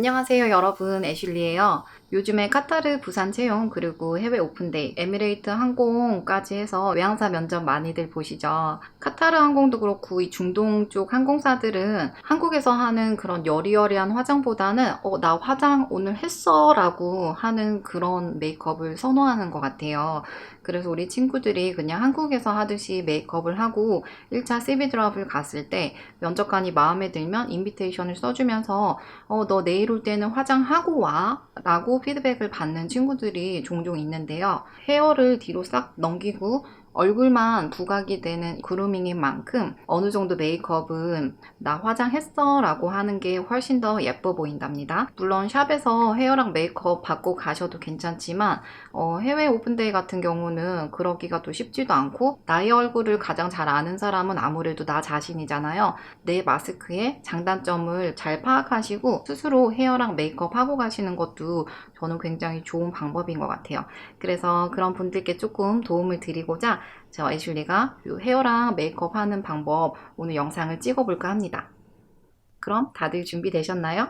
안녕하세요 여러분, 애슐리예요. 요즘에 카타르 부산 채용 그리고 해외 오픈데이, 에미레이트 항공까지 해서 외항사 면접 많이들 보시죠. 카타르 항공도 그렇고 이 중동 쪽 항공사들은 한국에서 하는 그런 여리여리한 화장보다는 나 화장 오늘 했어 라고 하는 그런 메이크업을 선호하는 것 같아요. 그래서 우리 친구들이 그냥 한국에서 하듯이 메이크업을 하고 1차 CV 드랍을 갔을 때 면접관이 마음에 들면 인비테이션을 써주면서 너 내일 올 때는 화장하고 와 라고 피드백을 받는 친구들이 종종 있는데요. 헤어를 뒤로 싹 넘기고 얼굴만 부각이 되는 그루밍인 만큼 어느 정도 메이크업은 나 화장했어 라고 하는 게 훨씬 더 예뻐 보인답니다. 물론 샵에서 헤어랑 메이크업 받고 가셔도 괜찮지만 해외 오픈데이 같은 경우는 그러기가 또 쉽지도 않고, 나의 얼굴을 가장 잘 아는 사람은 아무래도 나 자신이잖아요. 내 마스크의 장단점을 잘 파악하시고 스스로 헤어랑 메이크업 하고 가시는 것도 저는 굉장히 좋은 방법인 것 같아요. 그래서 그런 분들께 조금 도움을 드리고자 저 애슐리가 헤어랑 메이크업 하는 방법 오늘 영상을 찍어볼까 합니다. 그럼 다들 준비되셨나요?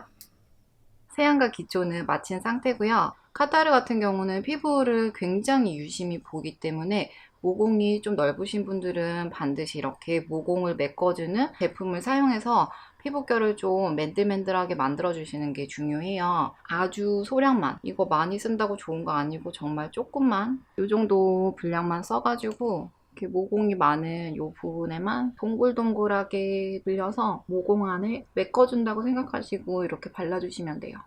세안과 기초는 마친 상태고요. 카타르 같은 경우는 피부를 굉장히 유심히 보기 때문에 모공이 좀 넓으신 분들은 반드시 이렇게 모공을 메꿔주는 제품을 사용해서 피부결을 좀 맨들맨들하게 만들어주시는 게 중요해요. 아주 소량만, 이거 많이 쓴다고 좋은 거 아니고 정말 조금만, 이 정도 분량만 써가지고 이렇게 모공이 많은 이 부분에만 동글동글하게 불려서 모공 안을 메꿔준다고 생각하시고 이렇게 발라주시면 돼요.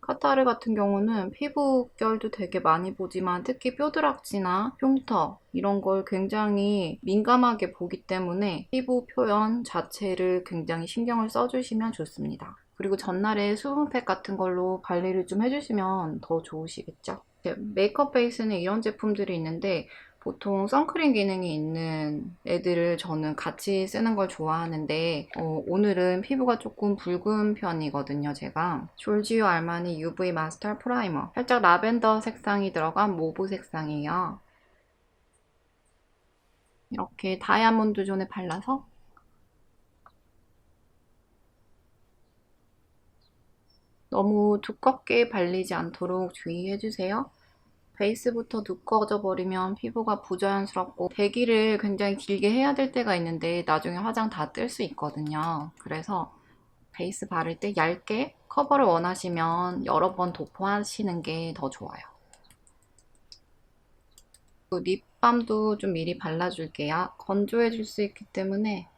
카타르 같은 경우는 피부결도 되게 많이 보지만 특히 뾰드락지나 흉터 이런 걸 굉장히 민감하게 보기 때문에 피부 표현 자체를 굉장히 신경을 써주시면 좋습니다. 그리고 전날에 수분팩 같은 걸로 관리를 좀 해주시면 더 좋으시겠죠. 메이크업 베이스는 이런 제품들이 있는데 보통 선크림 기능이 있는 애들을 저는 같이 쓰는 걸 좋아하는데 오늘은 피부가 조금 붉은 편이거든요. 제가 졸지오 알마니 UV 마스터 프라이머, 살짝 라벤더 색상이 들어간 모브 색상이에요. 이렇게 다이아몬드 존에 발라서 너무 두껍게 발리지 않도록 주의해주세요. 베이스부터 두꺼워져 버리면 피부가 부자연스럽고 대기를 굉장히 길게 해야 될 때가 있는데 나중에 화장 다 뜰 수 있거든요. 그래서 베이스 바를 때 얇게 커버를 원하시면 여러 번 도포하시는 게 더 좋아요. 립밤도 좀 미리 발라줄게요. 건조해질 수 있기 때문에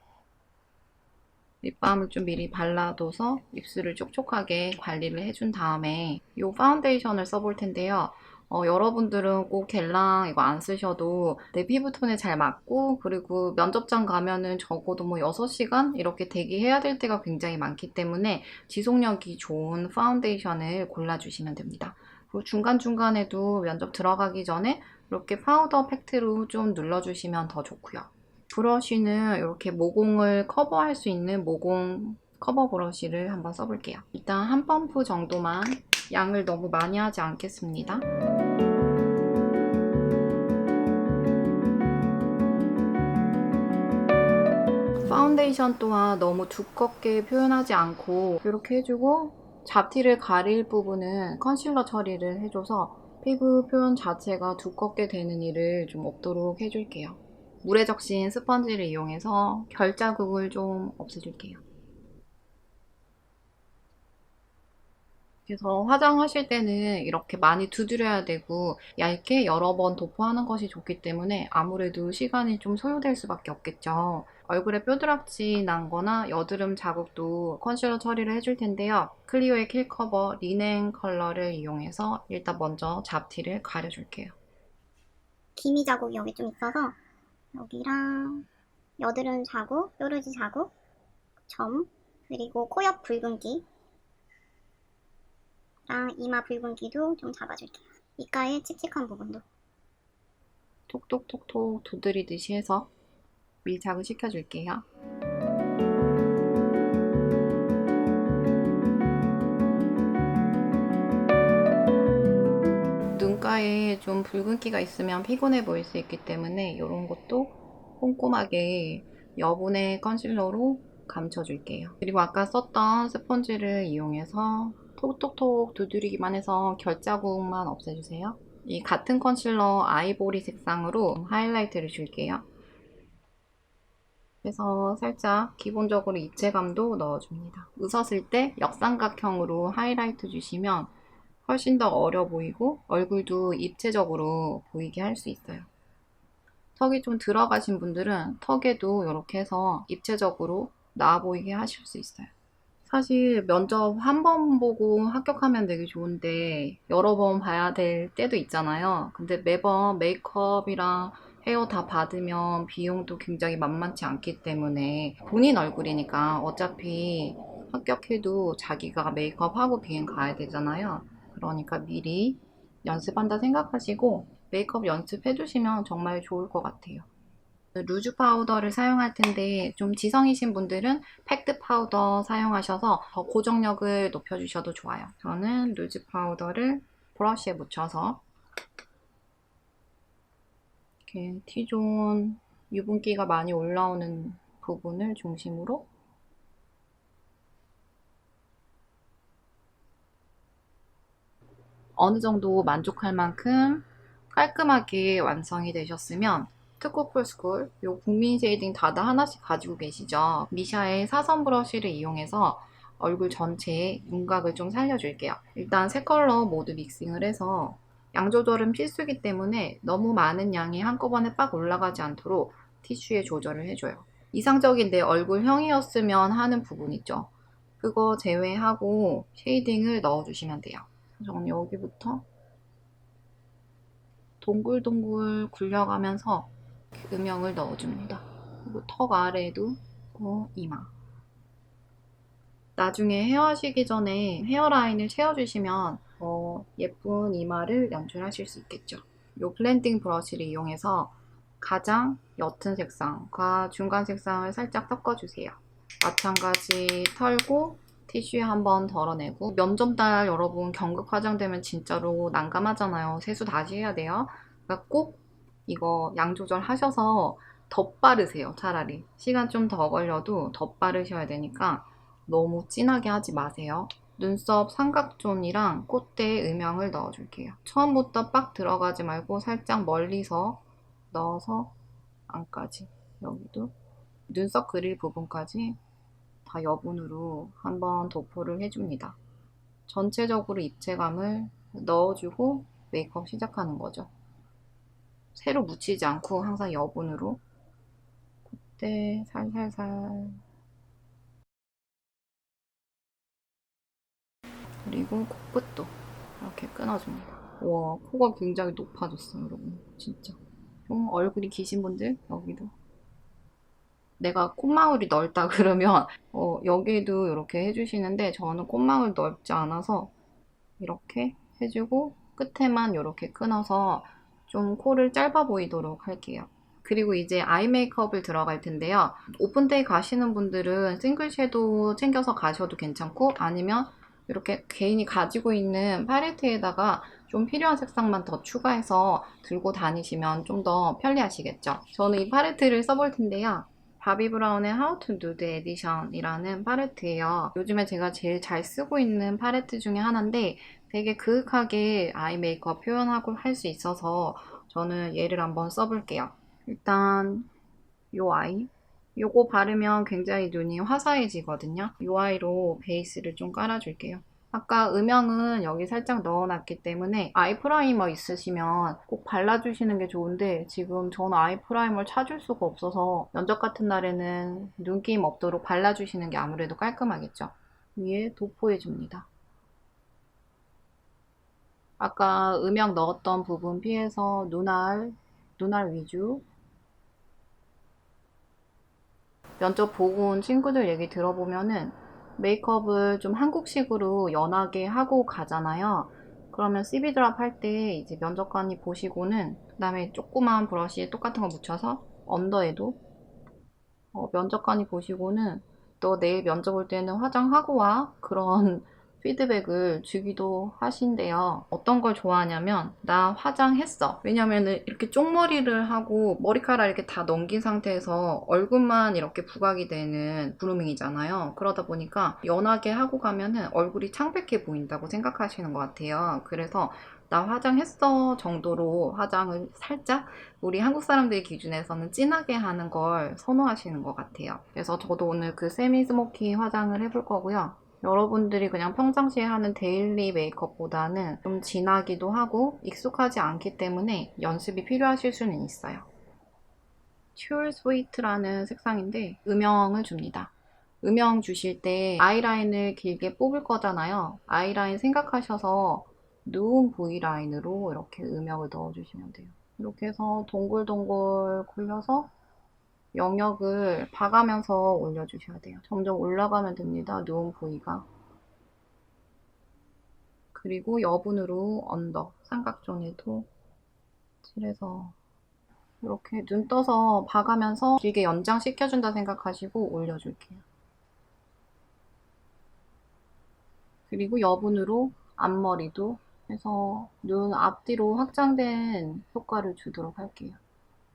립밤을 좀 미리 발라둬서 입술을 촉촉하게 관리를 해준 다음에 이 파운데이션을 써볼 텐데요. 여러분들은 꼭 겔랑 이거 안 쓰셔도 내 피부톤에 잘 맞고, 그리고 면접장 가면은 적어도 뭐 6시간 이렇게 대기해야 될 때가 굉장히 많기 때문에 지속력이 좋은 파운데이션을 골라주시면 됩니다. 그리고 중간중간에도 면접 들어가기 전에 이렇게 파우더 팩트로 좀 눌러주시면 더 좋고요. 브러쉬는 이렇게 모공을 커버할 수 있는 모공 커버 브러쉬를 한번 써볼게요. 일단 한 펌프 정도만, 양을 너무 많이 하지 않겠습니다. 파운데이션 또한 너무 두껍게 표현하지 않고 이렇게 해주고, 잡티를 가릴 부분은 컨실러 처리를 해줘서 피부 표현 자체가 두껍게 되는 일을 좀 없도록 해줄게요. 물에 적신 스펀지를 이용해서 결 자국을 좀 없애줄게요. 그래서 화장하실 때는 이렇게 많이 두드려야 되고 얇게 여러 번 도포하는 것이 좋기 때문에 아무래도 시간이 좀 소요될 수밖에 없겠죠. 얼굴에 뾰드락지 난 거나 여드름 자국도 컨실러 처리를 해줄 텐데요. 클리오의 킬커버 리넨 컬러를 이용해서 일단 먼저 잡티를 가려줄게요. 기미 자국이 여기 좀 있어서 여기랑 여드름 자국, 뾰루지 자국, 점, 그리고 코 옆 붉은기랑 이마 붉은기도 좀 잡아줄게요. 입가에 칙칙한 부분도. 톡톡톡톡 두드리듯이 해서 밀착을 시켜줄게요. 눈가에 좀 붉은기가 있으면 피곤해 보일 수 있기 때문에 이런 것도 꼼꼼하게 여분의 컨실러로 감춰줄게요. 그리고 아까 썼던 스펀지를 이용해서 톡톡톡 두드리기만 해서 결자국만 없애주세요. 이 같은 컨실러 아이보리 색상으로 하이라이트를 줄게요. 그래서 살짝 기본적으로 입체감도 넣어줍니다. 웃었을 때 역삼각형으로 하이라이트 주시면 훨씬 더 어려 보이고 얼굴도 입체적으로 보이게 할 수 있어요. 턱이 좀 들어가신 분들은 턱에도 이렇게 해서 입체적으로 나아 보이게 하실 수 있어요. 사실 면접 한 번 보고 합격하면 되게 좋은데 여러 번 봐야 될 때도 있잖아요. 근데 매번 메이크업이랑 헤어 다 받으면 비용도 굉장히 만만치 않기 때문에 본인 얼굴이니까 어차피 합격해도 자기가 메이크업하고 비행 가야 되잖아요. 그러니까 미리 연습한다 생각하시고 메이크업 연습해 주시면 정말 좋을 것 같아요. 루즈 파우더를 사용할 텐데 좀 지성이신 분들은 팩트 파우더 사용하셔서 더 고정력을 높여주셔도 좋아요. 저는 루즈 파우더를 브러쉬에 묻혀서 이렇게 T존 유분기가 많이 올라오는 부분을 중심으로 어느 정도 만족할 만큼 깔끔하게 완성이 되셨으면 투쿠풀스쿨 요 국민 쉐이딩 다들 하나씩 가지고 계시죠? 미샤의 사선 브러쉬를 이용해서 얼굴 전체에 윤곽을 좀 살려줄게요. 일단 세 컬러 모두 믹싱을 해서 양 조절은 필수이기 때문에 너무 많은 양이 한꺼번에 빡 올라가지 않도록 티슈에 조절을 해줘요. 이상적인 내 얼굴형이었으면 하는 부분 있죠. 그거 제외하고 쉐이딩을 넣어주시면 돼요. 저는 여기부터 동글동글 굴려가면서 음영을 넣어줍니다. 그리고 턱 아래에도 이마. 나중에 헤어하시기 전에 헤어라인을 채워주시면 예쁜 이마를 연출하실 수 있겠죠. 이 블렌딩 브러쉬를 이용해서 가장 옅은 색상과 중간 색상을 살짝 섞어주세요. 마찬가지 털고 티슈에 한번 덜어내고 면접날 여러분 경극 화장되면 진짜로 난감하잖아요. 세수 다시 해야 돼요. 그러니까 꼭 이거 양 조절하셔서 덧바르세요. 차라리 시간 좀 더 걸려도 덧바르셔야 되니까 너무 진하게 하지 마세요. 눈썹 삼각존이랑 콧대에 음영을 넣어줄게요. 처음부터 빡 들어가지 말고 살짝 멀리서 넣어서 안까지 여기도 눈썹 그릴 부분까지 다 여분으로 한번 도포를 해줍니다. 전체적으로 입체감을 넣어주고 메이크업 시작하는 거죠. 새로 묻히지 않고 항상 여분으로 콧대 살살살 그리고 코끝도 이렇게 끊어줍니다. 와, 코가 굉장히 높아졌어요, 여러분. 진짜. 좀 얼굴이 기신 분들 여기도 내가 콧망울이 넓다 그러면 여기에도 이렇게 해주시는데 저는 콧망울 넓지 않아서 이렇게 해주고 끝에만 이렇게 끊어서 좀 코를 짧아 보이도록 할게요. 그리고 이제 아이 메이크업을 들어갈 텐데요. 오픈데이 가시는 분들은 싱글 섀도우 챙겨서 가셔도 괜찮고 아니면 이렇게 개인이 가지고 있는 팔레트에다가 좀 필요한 색상만 더 추가해서 들고 다니시면 좀 더 편리하시겠죠. 저는 이 팔레트를 써볼 텐데요. 바비 브라운의 How to Nude 에디션이라는 팔레트예요. 요즘에 제가 제일 잘 쓰고 있는 팔레트 중에 하나인데 되게 그윽하게 아이 메이크업 표현하고 할 수 있어서 저는 얘를 한번 써볼게요. 일단 요 아이 요거 바르면 굉장히 눈이 화사해지거든요. 요 아이로 베이스를 좀 깔아줄게요. 아까 음영은 여기 살짝 넣어놨기 때문에 아이 프라이머 있으시면 꼭 발라주시는 게 좋은데 지금 저는 아이 프라이머를 찾을 수가 없어서 면접 같은 날에는 눈기임 없도록 발라주시는 게 아무래도 깔끔하겠죠. 위에 도포해줍니다. 아까 음영 넣었던 부분 피해서 눈알 위주. 면접 보고 온 친구들 얘기 들어보면은 메이크업을 좀 한국식으로 연하게 하고 가잖아요. 그러면 CV 드랍 할 때 이제 면접관이 보시고는 그다음에 조그만 브러쉬에 똑같은 거 묻혀서 언더에도 면접관이 보시고는 너 내일 면접 올 때는 화장하고 와 그런 피드백을 주기도 하신대요. 어떤 걸 좋아하냐면 나 화장했어. 왜냐면은 이렇게 쪽머리를 하고 머리카락 이렇게 다 넘긴 상태에서 얼굴만 이렇게 부각이 되는 그루밍이잖아요. 그러다 보니까 연하게 하고 가면은 얼굴이 창백해 보인다고 생각하시는 것 같아요. 그래서 나 화장했어 정도로 화장을 살짝 우리 한국 사람들 기준에서는 진하게 하는 걸 선호하시는 것 같아요. 그래서 저도 오늘 그 세미 스모키 화장을 해볼 거고요. 여러분들이 그냥 평상시에 하는 데일리 메이크업보다는 좀 진하기도 하고 익숙하지 않기 때문에 연습이 필요하실 수는 있어요. Pure Sweet라는 색상인데 음영을 줍니다. 음영 주실 때 아이라인을 길게 뽑을 거잖아요. 아이라인 생각하셔서 누운 V라인으로 이렇게 음영을 넣어주시면 돼요. 이렇게 해서 동글동글 굴려서 영역을 봐가면서 올려주셔야 돼요. 점점 올라가면 됩니다. 누운 부위가. 그리고 여분으로 언더, 삼각존에도 칠해서 이렇게 눈 떠서 봐가면서 길게 연장시켜준다 생각하시고 올려줄게요. 그리고 여분으로 앞머리도 해서 눈 앞뒤로 확장된 효과를 주도록 할게요.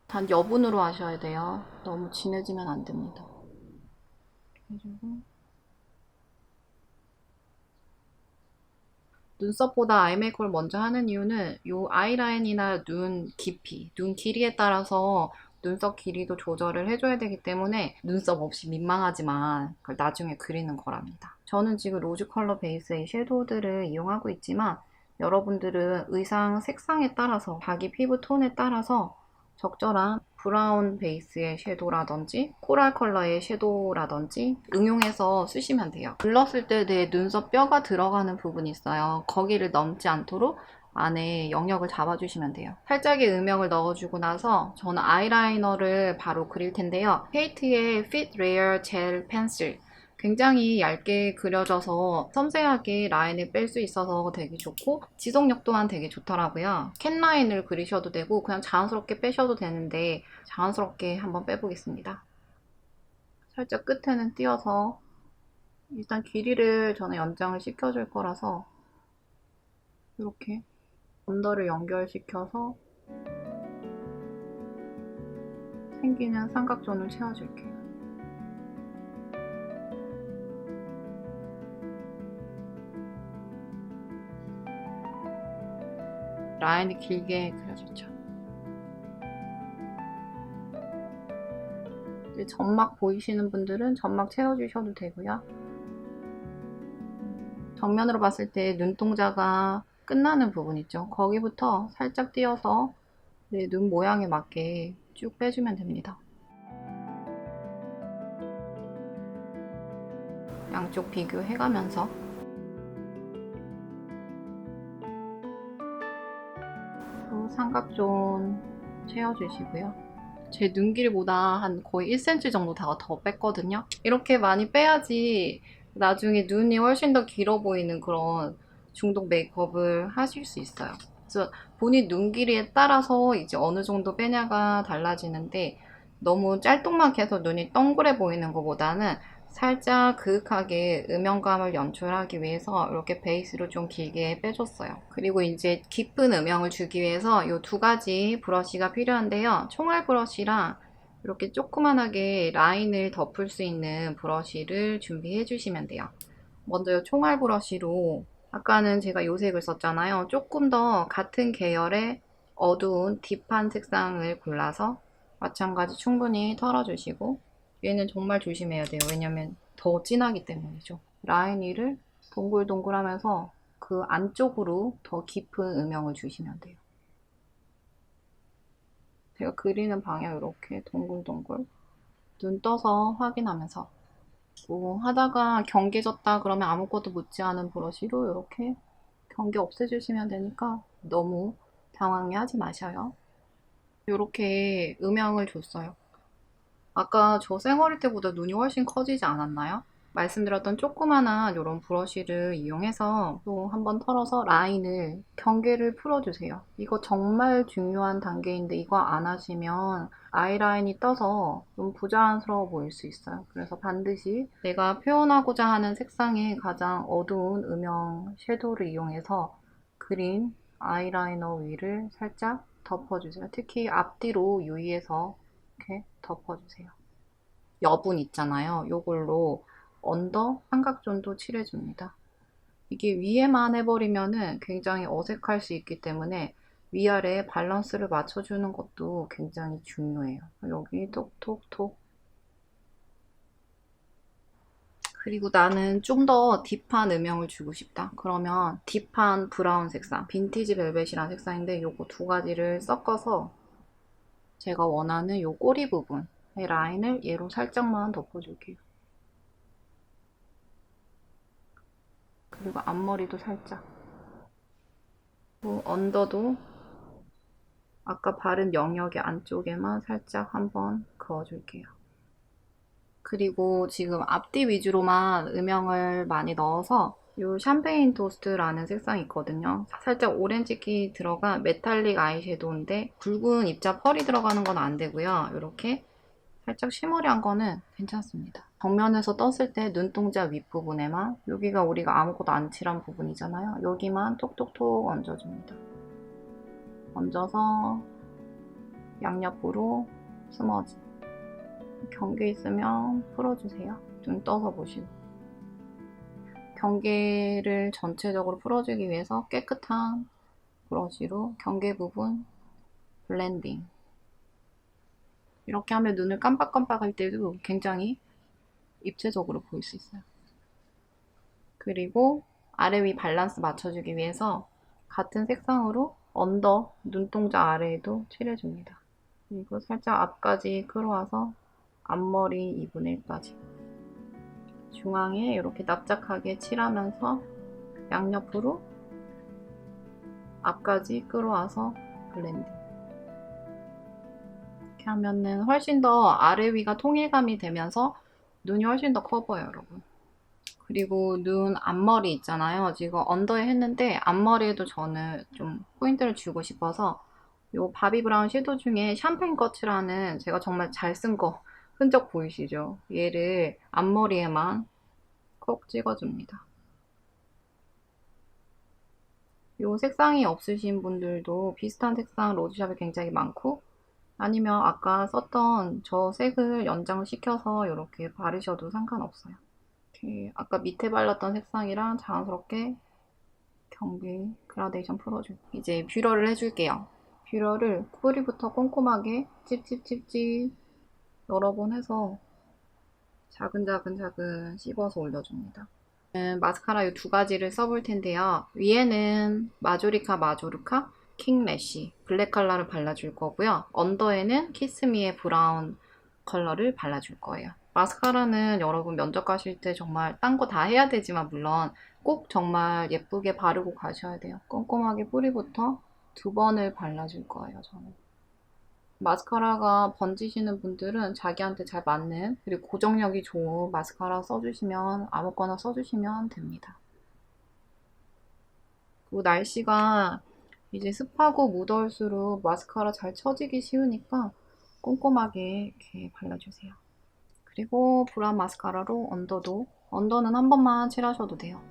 단 여분으로 하셔야 돼요. 너무 진해지면 안 됩니다. 해주고 눈썹보다 아이 메이크업을 먼저 하는 이유는 이 아이라인이나 눈 깊이, 눈 길이에 따라서 눈썹 길이도 조절을 해줘야 되기 때문에 눈썹 없이 민망하지만 그걸 나중에 그리는 거랍니다. 저는 지금 로즈 컬러 베이스의 섀도우들을 이용하고 있지만 여러분들은 의상 색상에 따라서 자기 피부 톤에 따라서 적절한 브라운 베이스의 섀도우라든지 코랄 컬러의 섀도우라든지 응용해서 쓰시면 돼요. 글렀을 때 내 눈썹 뼈가 들어가는 부분이 있어요. 거기를 넘지 않도록 안에 영역을 잡아주시면 돼요. 살짝의 음영을 넣어주고 나서 저는 아이라이너를 바로 그릴 텐데요. 케이트의 Fit Rare Gel Pencil 굉장히 얇게 그려져서 섬세하게 라인을 뺄 수 있어서 되게 좋고 지속력 또한 되게 좋더라고요. 캔 라인을 그리셔도 되고 그냥 자연스럽게 빼셔도 되는데 자연스럽게 한번 빼보겠습니다. 살짝 끝에는 띄어서 일단 길이를 저는 연장을 시켜줄 거라서 이렇게 언더를 연결시켜서 생기는 삼각존을 채워줄게요. 라인이 길게 그려졌죠. 이제 점막 보이시는 분들은 점막 채워주셔도 되고요. 정면으로 봤을 때 눈동자가 끝나는 부분 있죠. 거기부터 살짝 띄어서 내 눈 모양에 맞게 쭉 빼주면 됩니다. 양쪽 비교해가면서 삼각존 채워주시고요. 제 눈 길이보다 한 거의 1cm 정도 더 뺐거든요. 이렇게 많이 빼야지 나중에 눈이 훨씬 더 길어 보이는 그런 중독 메이크업을 하실 수 있어요. 그래서 본인 눈 길이에 따라서 이제 어느 정도 빼냐가 달라지는데 너무 짤뚱하게 해서 눈이 동그래 보이는 것보다는 살짝 그윽하게 음영감을 연출하기 위해서 이렇게 베이스로 좀 길게 빼줬어요. 그리고 이제 깊은 음영을 주기 위해서 이 두 가지 브러쉬가 필요한데요. 총알 브러쉬랑 이렇게 조그만하게 라인을 덮을 수 있는 브러쉬를 준비해 주시면 돼요. 먼저 이 총알 브러쉬로 아까는 제가 요 색을 썼잖아요. 조금 더 같은 계열의 어두운 딥한 색상을 골라서 마찬가지 충분히 털어주시고 얘는 정말 조심해야 돼요. 왜냐면 더 진하기 때문이죠. 라인 위를 동글동글하면서 그 안쪽으로 더 깊은 음영을 주시면 돼요. 제가 그리는 방향 이렇게 동글동글 눈 떠서 확인하면서 뭐 하다가 경계졌다 그러면 아무것도 묻지 않은 브러쉬로 이렇게 경계 없애주시면 되니까 너무 당황해하지 마셔요. 이렇게 음영을 줬어요. 아까 저 쌩얼일 때보다 눈이 훨씬 커지지 않았나요? 말씀드렸던 조그마한 이런 브러쉬를 이용해서 또 한번 털어서 라인을, 경계를 풀어주세요. 이거 정말 중요한 단계인데 이거 안 하시면 아이라인이 떠서 좀 부자연스러워 보일 수 있어요. 그래서 반드시 내가 표현하고자 하는 색상의 가장 어두운 음영 섀도우를 이용해서 그린 아이라이너 위를 살짝 덮어주세요. 특히 앞뒤로 유의해서 이렇게 덮어주세요. 여분 있잖아요. 요걸로 언더 삼각존도 칠해줍니다. 이게 위에만 해버리면은 굉장히 어색할 수 있기 때문에 위아래 밸런스를 맞춰주는 것도 굉장히 중요해요. 여기 톡톡톡. 그리고 나는 좀 더 딥한 음영을 주고 싶다. 그러면 딥한 브라운 색상, 빈티지 벨벳이라는 색상인데 요거 두 가지를 섞어서 제가 원하는 요 꼬리 부분의 라인을 얘로 살짝만 덮어줄게요. 그리고 앞머리도 살짝. 언더도 아까 바른 영역의 안쪽에만 살짝 한번 그어줄게요. 그리고 지금 앞뒤 위주로만 음영을 많이 넣어서 이 샴페인 토스트라는 색상이 있거든요. 살짝 오렌지기 들어간 메탈릭 아이섀도우인데 굵은 입자 펄이 들어가는 건 안 되고요. 이렇게 살짝 쉬머리한 거는 괜찮습니다. 정면에서 떴을 때 눈동자 윗부분에만, 여기가 우리가 아무것도 안 칠한 부분이잖아요. 여기만 톡톡톡 얹어줍니다. 얹어서 양옆으로 스머지. 경계 있으면 풀어주세요. 눈 떠서 보시고. 경계를 전체적으로 풀어주기 위해서 깨끗한 브러쉬로 경계 부분 블렌딩. 이렇게 하면 눈을 깜빡깜빡할 때도 굉장히 입체적으로 보일 수 있어요. 그리고 아래 위 밸런스 맞춰주기 위해서 같은 색상으로 언더 눈동자 아래에도 칠해줍니다. 그리고 살짝 앞까지 끌어와서 앞머리 2분의 1까지 중앙에 이렇게 납작하게 칠하면서 양옆으로 앞까지 끌어와서 블렌딩. 이렇게 하면은 훨씬 더 아래 위가 통일감이 되면서 눈이 훨씬 더 커 보여요, 여러분. 그리고 눈 앞머리 있잖아요. 지금 언더에 했는데 앞머리에도 저는 좀 포인트를 주고 싶어서 요 바비 브라운 섀도우 중에 샴페인 커츠라는 제가 정말 잘 쓴 거 흔적 보이시죠? 얘를 앞머리에만 콕 찍어줍니다. 요 색상이 없으신 분들도 비슷한 색상 로즈샵에 굉장히 많고, 아니면 아까 썼던 저 색을 연장시켜서 이렇게 바르셔도 상관없어요. 이렇게 아까 밑에 발랐던 색상이랑 자연스럽게 경계 그라데이션 풀어주고 이제 뷰러를 해줄게요. 뷰러를 뿌리부터 꼼꼼하게 찝찝찝찝 여러 번 해서 자근자근 씹어서 올려줍니다. 마스카라 이 두 가지를 써볼 텐데요. 위에는 마조리카 킹래쉬 블랙 컬러를 발라줄 거고요. 언더에는 키스미의 브라운 컬러를 발라줄 거예요. 마스카라는 여러분 면접 가실 때 정말 딴 거 다 해야 되지만 물론 꼭 정말 예쁘게 바르고 가셔야 돼요. 꼼꼼하게 뿌리부터 두 번을 발라줄 거예요, 저는. 마스카라가 번지시는 분들은 자기한테 잘 맞는 그리고 고정력이 좋은 마스카라 써주시면 아무거나 써주시면 됩니다. 그리고 날씨가 이제 습하고 무더울수록 마스카라 잘 처지기 쉬우니까 꼼꼼하게 이렇게 발라주세요. 그리고 브라운 마스카라로 언더는 한 번만 칠하셔도 돼요.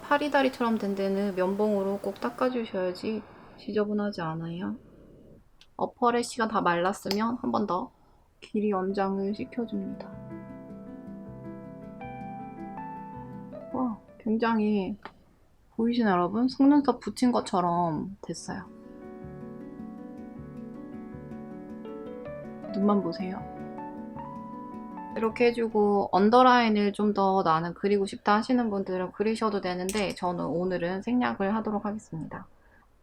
파리다리처럼 된 데는 면봉으로 꼭 닦아주셔야지 지저분하지 않아요. 어퍼래쉬가 다 말랐으면 한 번 더 길이 연장을 시켜줍니다. 와, 굉장히 보이시나요, 여러분? 속눈썹 붙인 것처럼 됐어요. 눈만 보세요. 이렇게 해주고 언더라인을 좀 더 나는 그리고 싶다 하시는 분들은 그리셔도 되는데 저는 오늘은 생략을 하도록 하겠습니다.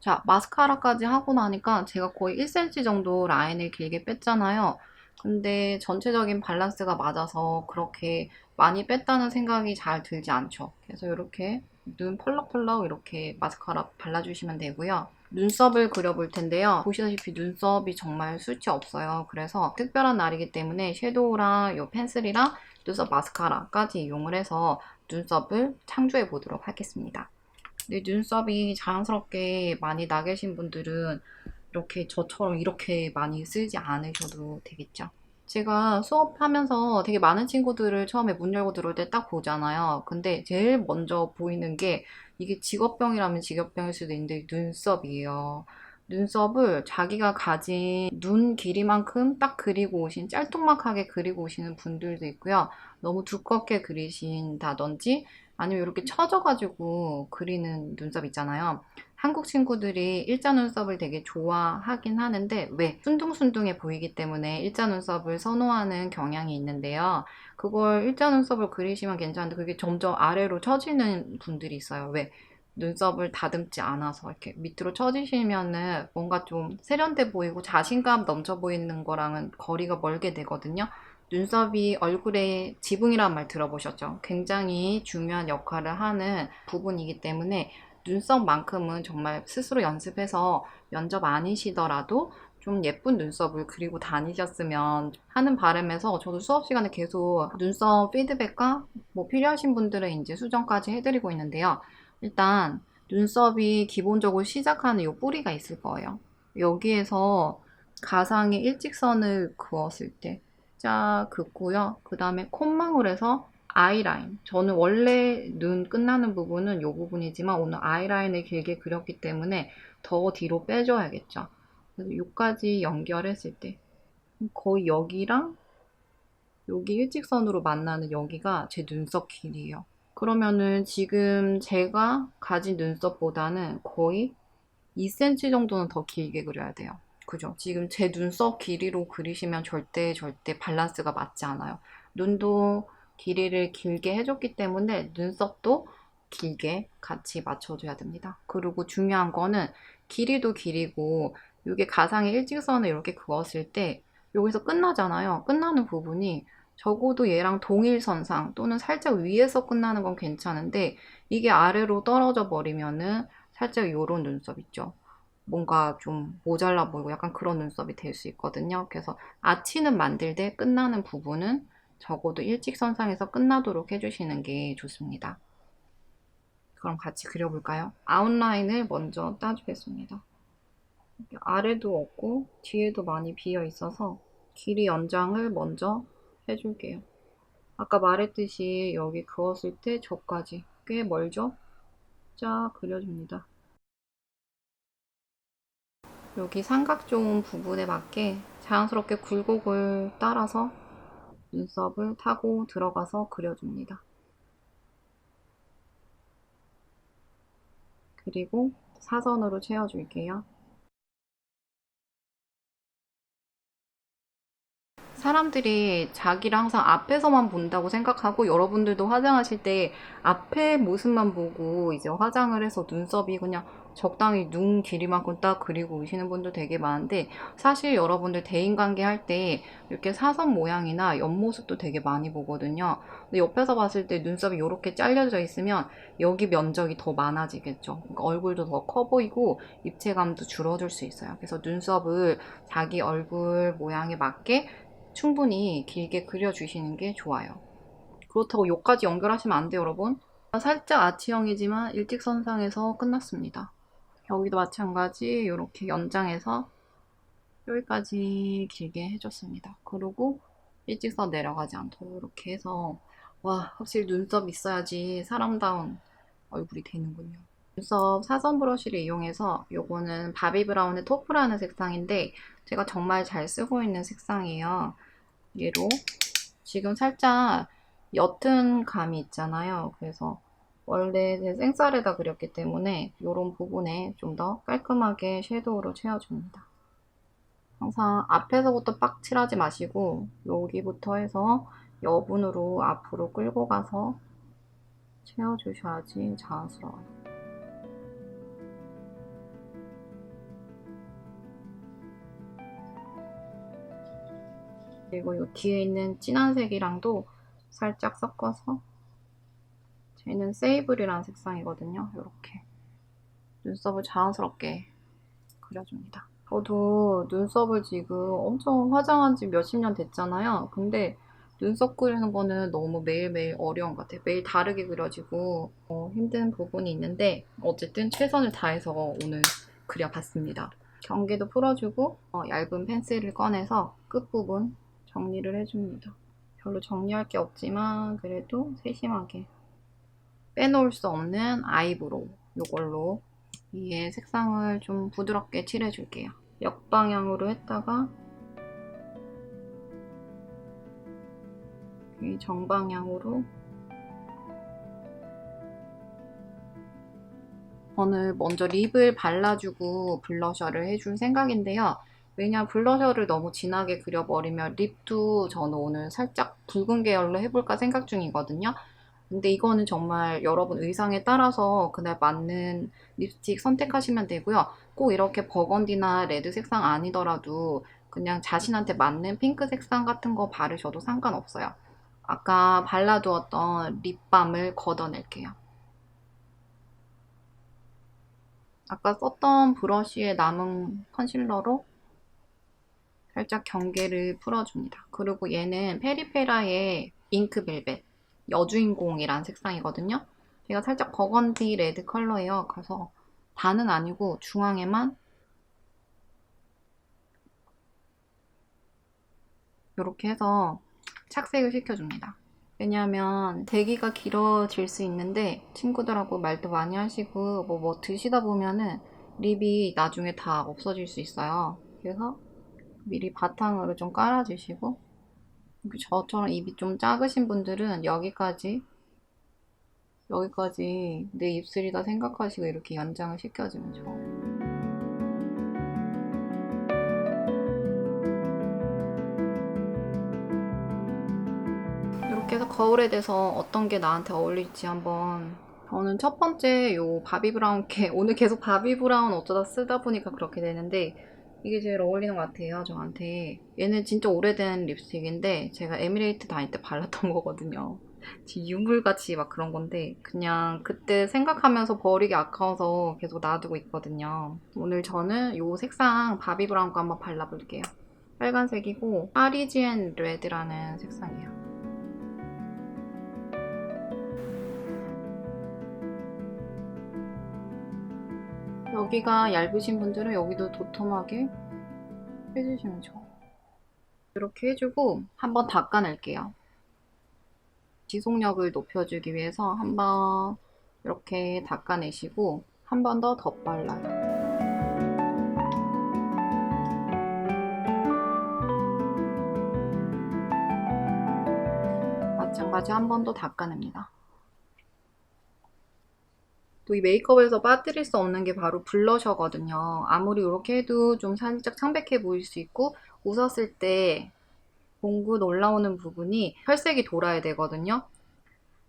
자, 마스카라까지 하고 나니까 제가 거의 1cm 정도 라인을 길게 뺐잖아요. 근데 전체적인 밸런스가 맞아서 그렇게 많이 뺐다는 생각이 잘 들지 않죠. 그래서 이렇게 눈 펄럭펄럭 이렇게 마스카라 발라주시면 되고요. 눈썹을 그려볼 텐데요. 보시다시피 눈썹이 정말 수치 없어요. 그래서 특별한 날이기 때문에 섀도우랑 요 펜슬이랑 눈썹 마스카라까지 이용을 해서 눈썹을 창조해 보도록 하겠습니다. 근데 눈썹이 자연스럽게 많이 나 계신 분들은 이렇게 저처럼 이렇게 많이 쓰지 않으셔도 되겠죠. 제가 수업하면서 되게 많은 친구들을 처음에 문 열고 들어올 때 딱 보잖아요. 근데 제일 먼저 보이는 게 이게 직업병이라면 직업병일 수도 있는데 눈썹이에요. 눈썹을 자기가 가진 눈 길이만큼 딱 그리고 오신, 짤뚱막하게 그리고 오시는 분들도 있고요. 너무 두껍게 그리신다든지 아니면 이렇게 처져가지고 그리는 눈썹 있잖아요. 한국 친구들이 일자 눈썹을 되게 좋아하긴 하는데 왜? 순둥순둥해 보이기 때문에 일자 눈썹을 선호하는 경향이 있는데요. 그걸 일자 눈썹을 그리시면 괜찮은데 그게 점점 아래로 처지는 분들이 있어요. 왜? 눈썹을 다듬지 않아서 이렇게 밑으로 처지시면은 뭔가 좀 세련돼 보이고 자신감 넘쳐 보이는 거랑은 거리가 멀게 되거든요. 눈썹이 얼굴의 지붕이라는 말 들어보셨죠? 굉장히 중요한 역할을 하는 부분이기 때문에 눈썹만큼은 정말 스스로 연습해서 면접 아니시더라도 좀 예쁜 눈썹을 그리고 다니셨으면 하는 바람에서 저도 수업 시간에 계속 눈썹 피드백과 뭐 필요하신 분들은 이제 수정까지 해드리고 있는데요. 일단 눈썹이 기본적으로 시작하는 요 뿌리가 있을 거예요. 여기에서 가상의 일직선을 그었을 때 쫙 긋고요. 그 다음에 콧망울에서 아이라인. 저는 원래 눈 끝나는 부분은 이 부분이지만 오늘 아이라인을 길게 그렸기 때문에 더 뒤로 빼줘야겠죠. 그래서 여기까지 연결했을 때 거의 여기랑 여기 일직선으로 만나는 여기가 제 눈썹 길이에요. 그러면은 지금 제가 가진 눈썹보다는 거의 2cm 정도는 더 길게 그려야 돼요. 그죠? 지금 제 눈썹 길이로 그리시면 절대 밸런스가 맞지 않아요. 눈도 길이를 길게 해줬기 때문에 눈썹도 길게 같이 맞춰줘야 됩니다. 그리고 중요한 거는 길이도 길이고 이게 가상의 일직선을 이렇게 그었을 때 여기서 끝나잖아요. 끝나는 부분이 적어도 얘랑 동일선상 또는 살짝 위에서 끝나는 건 괜찮은데 이게 아래로 떨어져 버리면은 살짝 요런 눈썹 있죠. 뭔가 좀 모자라 보이고 약간 그런 눈썹이 될 수 있거든요. 그래서 아치는 만들되 끝나는 부분은 적어도 일직선상에서 끝나도록 해주시는 게 좋습니다. 그럼 같이 그려볼까요? 아웃라인을 먼저 따주겠습니다. 아래도 없고 뒤에도 많이 비어 있어서 길이 연장을 먼저 해줄게요. 아까 말했듯이 여기 그었을 때 저까지 꽤 멀죠? 쫙 그려줍니다. 여기 삼각존 부분에 맞게 자연스럽게 굴곡을 따라서 눈썹을 타고 들어가서 그려줍니다. 그리고 사선으로 채워줄게요. 사람들이 자기를 항상 앞에서만 본다고 생각하고 여러분들도 화장하실 때 앞에 모습만 보고 이제 화장을 해서 눈썹이 그냥 적당히 눈 길이만큼 딱 그리고 오시는 분도 되게 많은데 사실 여러분들 대인관계 할 때 이렇게 사선 모양이나 옆모습도 되게 많이 보거든요. 근데 옆에서 봤을 때 눈썹이 이렇게 잘려져 있으면 여기 면적이 더 많아지겠죠. 그러니까 얼굴도 더 커 보이고 입체감도 줄어들 수 있어요. 그래서 눈썹을 자기 얼굴 모양에 맞게 충분히 길게 그려주시는 게 좋아요. 그렇다고 여기까지 연결하시면 안 돼요, 여러분. 살짝 아치형이지만 일직선상에서 끝났습니다. 여기도 마찬가지 이렇게 연장해서 여기까지 길게 해줬습니다. 그리고 일직선 내려가지 않도록 이렇게 해서 와, 확실히 눈썹 있어야지 사람다운 얼굴이 되는군요. 눈썹 사선 브러쉬를 이용해서 요거는 바비 브라운의 토프라는 색상인데 제가 정말 잘 쓰고 있는 색상이에요. 얘로 지금 살짝 옅은 감이 있잖아요. 그래서 원래 생쌀에다 그렸기 때문에 이런 부분에 좀 더 깔끔하게 섀도우로 채워줍니다. 항상 앞에서부터 빡 칠하지 마시고 여기부터 해서 여분으로 앞으로 끌고 가서 채워주셔야지 자연스러워요. 그리고 이 뒤에 있는 진한 색이랑도 살짝 섞어서 쟤는 세이블이라는 색상이거든요. 이렇게 눈썹을 자연스럽게 그려줍니다. 저도 눈썹을 지금 엄청 화장한 지 몇십 년 됐잖아요. 근데 눈썹 그리는 거는 너무 매일매일 어려운 것 같아요. 매일 다르게 그려지고 힘든 부분이 있는데 어쨌든 최선을 다해서 오늘 그려봤습니다. 경계도 풀어주고 얇은 펜슬을 꺼내서 끝부분 정리를 해줍니다. 별로 정리할 게 없지만 그래도 세심하게 빼놓을 수 없는 아이브로우 이걸로 위에 색상을 좀 부드럽게 칠해줄게요. 역방향으로 했다가 정방향으로. 저는 먼저 립을 발라주고 블러셔를 해줄 생각인데요. 왜냐 블러셔를 너무 진하게 그려버리면 립도 저는 오늘 살짝 붉은 계열로 해볼까 생각 중이거든요. 근데 이거는 정말 여러분 의상에 따라서 그날 맞는 립스틱 선택하시면 되고요. 꼭 이렇게 버건디나 레드 색상 아니더라도 그냥 자신한테 맞는 핑크 색상 같은 거 바르셔도 상관없어요. 아까 발라두었던 립밤을 걷어낼게요. 아까 썼던 브러쉬에 남은 컨실러로 살짝 경계를 풀어줍니다. 그리고 얘는 페리페라의 잉크벨벳 여주인공이란 색상이거든요. 제가 살짝 버건디 레드 컬러예요. 그래서 다는 아니고 중앙에만 이렇게 해서 착색을 시켜줍니다. 왜냐하면 대기가 길어질 수 있는데 친구들하고 말도 많이 하시고 뭐 드시다 보면은 립이 나중에 다 없어질 수 있어요. 그래서 미리 바탕으로 좀 깔아주시고 저처럼 입이 좀 작으신 분들은 여기까지 내 입술이다 생각하시고 이렇게 연장을 시켜주면 좋아요. 이렇게 해서 거울에 대해서 어떤 게 나한테 어울릴지 한번. 저는 첫 번째 요 바비 브라운 오늘 계속 바비 브라운 어쩌다 쓰다 보니까 그렇게 되는데 이게 제일 어울리는 것 같아요, 저한테. 얘는 진짜 오래된 립스틱인데 제가 에미레이트 다닐 때 발랐던 거거든요. 지금 유물같이 막 그런 건데 그냥 그때 생각하면서 버리기 아까워서 계속 놔두고 있거든요. 오늘 저는 요 색상 바비 브라운 거 한번 발라볼게요. 빨간색이고 파리지엔 레드라는 색상이에요. 여기가 얇으신 분들은 여기도 도톰하게 해주시면 좋아요. 이렇게 해주고 한번 닦아낼게요. 지속력을 높여주기 위해서 한번 이렇게 닦아내시고 한 번 더 덧발라요. 마찬가지 한 번 더 닦아냅니다. 또 이 메이크업에서 빠뜨릴 수 없는 게 바로 블러셔거든요. 아무리 이렇게 해도 좀 살짝 창백해 보일 수 있고 웃었을 때 봉긋 올라오는 부분이 혈색이 돌아야 되거든요.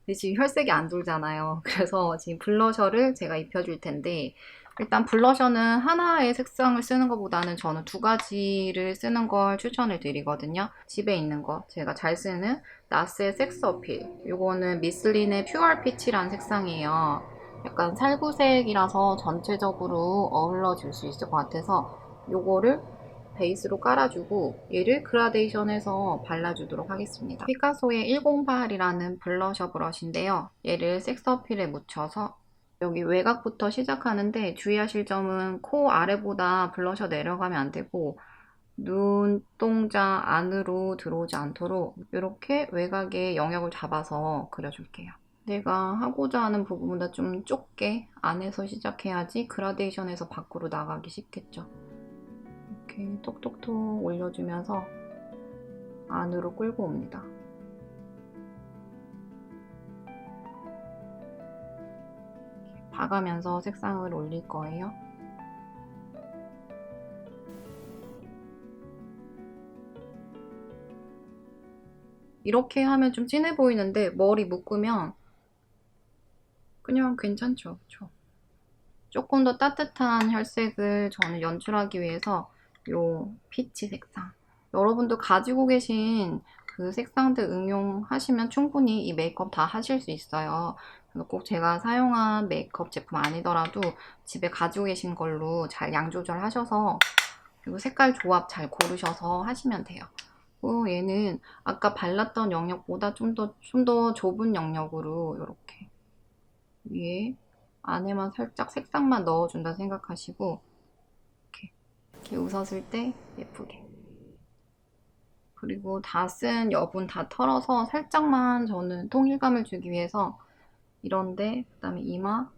근데 지금 혈색이 안 돌잖아요. 그래서 지금 블러셔를 제가 입혀줄 텐데 일단 블러셔는 하나의 색상을 쓰는 것보다는 저는 두 가지를 쓰는 걸 추천을 드리거든요. 집에 있는 거 제가 잘 쓰는 나스의 섹스 어필, 이거는 미슬린의 퓨어 피치라는 색상이에요. 약간 살구색이라서 전체적으로 어울러 줄 수 있을 것 같아서 이거를 베이스로 깔아주고 얘를 그라데이션해서 발라주도록 하겠습니다. 피카소의 108이라는 블러셔 브러쉬인데요. 얘를 섹스 어필에 묻혀서 여기 외곽부터 시작하는데 주의하실 점은 코 아래보다 블러셔 내려가면 안 되고 눈동자 안으로 들어오지 않도록 이렇게 외곽에 영역을 잡아서 그려줄게요. 내가 하고자 하는 부분보다 좀 좁게 안에서 시작해야지 그라데이션에서 밖으로 나가기 쉽겠죠. 이렇게 톡톡톡 올려주면서 안으로 끌고 옵니다. 봐가면서 색상을 올릴 거예요. 이렇게 하면 좀 진해 보이는데 머리 묶으면 그냥 괜찮죠. 그쵸? 조금 더 따뜻한 혈색을 저는 연출하기 위해서 요 피치 색상, 여러분도 가지고 계신 그 색상들 응용하시면 충분히 이 메이크업 다 하실 수 있어요. 그래서 꼭 제가 사용한 메이크업 제품 아니더라도 집에 가지고 계신 걸로 잘 양 조절하셔서, 그리고 색깔 조합 잘 고르셔서 하시면 돼요. 얘는 아까 발랐던 영역보다 좀 더 좁은 영역으로 이렇게 위에 안에만 살짝 색상만 넣어준다 생각하시고 이렇게 웃었을 때 예쁘게. 그리고 다 쓴 여분 다 털어서 살짝만 저는 통일감을 주기 위해서 이런데, 그다음에 이마,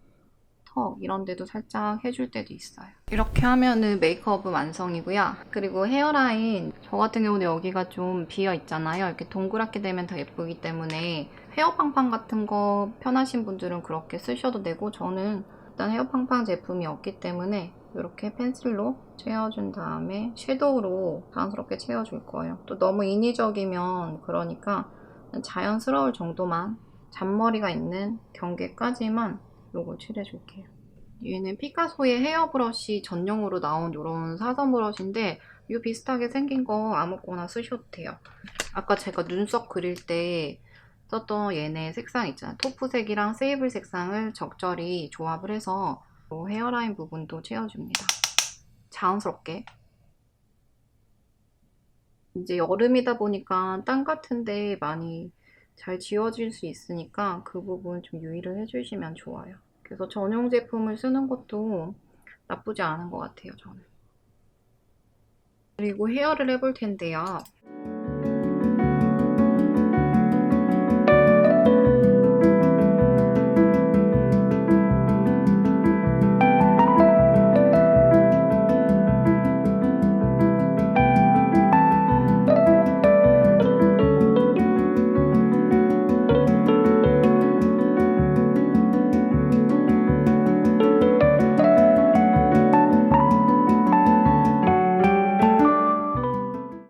턱 이런 데도 살짝 해줄 때도 있어요. 이렇게 하면은 메이크업은 완성이고요. 그리고 헤어라인, 저 같은 경우는 여기가 좀 비어 있잖아요. 이렇게 동그랗게 되면 더 예쁘기 때문에 헤어팡팡 같은 거 편하신 분들은 그렇게 쓰셔도 되고, 저는 일단 헤어팡팡 제품이 없기 때문에 이렇게 펜슬로 채워준 다음에 섀도우로 자연스럽게 채워줄 거예요. 또 너무 인위적이면 그러니까 자연스러울 정도만, 잔머리가 있는 경계까지만 요거 칠해줄게요. 얘는 피카소의 헤어 브러쉬 전용으로 나온 이런 사선 브러쉬인데, 이 비슷하게 생긴 거 아무거나 쓰셔도 돼요. 아까 제가 눈썹 그릴 때 썼던 얘네 색상 있잖아요. 토프색이랑 세이블 색상을 적절히 조합을 해서 헤어라인 부분도 채워줍니다. 자연스럽게. 이제 여름이다 보니까 땀 같은데 많이 잘 지워질 수 있으니까 그 부분 좀 유의를 해주시면 좋아요. 그래서 전용 제품을 쓰는 것도 나쁘지 않은 것 같아요, 저는. 그리고 헤어를 해볼 텐데요.